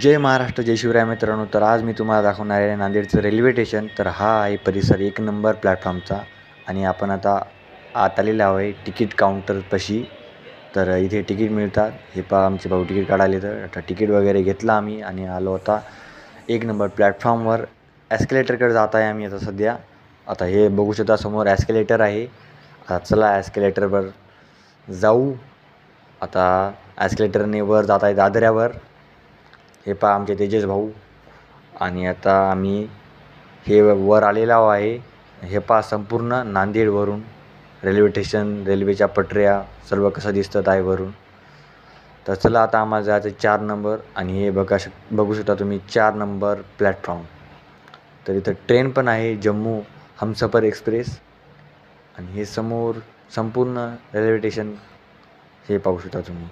जय महाराष्ट्र, जय शिवराय मित्रांनो. तर आज मी तुम्हाला दाखवणार आहे नांदेडचं रेल्वे स्टेशन. तर हा आहे परिसर 1 नंबर प्लॅटफॉर्मचा आणि आपण आता आत आलेलो आहे तिकीट काउंटरपाशी. तर इथे तिकीट मिळतात. हे पहा आमचे भाऊ तिकीट काढायला. तर आता तिकीट वगैरे घेतलं आम्ही आणि आलो आता 1 नंबर प्लॅटफॉर्मवर. ॲस्केलेटरकडे जात आहे आम्ही आता सध्या. आता हे बघू शकता समोर ॲस्केलेटर आहे. आता चला ॲस्केलेटरवर जाऊ. आता ॲस्केलेटरने वर जात आहे दादऱ्यावर. हे पहा आमचे तेजस भाऊ. आणि आता आम्ही हे वर आलेलो आहे. हे पहा संपूर्ण नांदेडवरून रेल्वे स्टेशन, रेल्वेच्या पटऱ्या सर्व कसं दिसतं आहे वरून. तर चला आता आम्हाला जायचं 4 नंबर आणि हे बघू शकता तुम्ही 4 नंबर प्लॅटफॉर्म. तर इथं ट्रेन पण आहे, जम्मू हमसफर एक्सप्रेस. आणि हे समोर संपूर्ण रेल्वे स्टेशन हे पाहू शकता तुम्ही.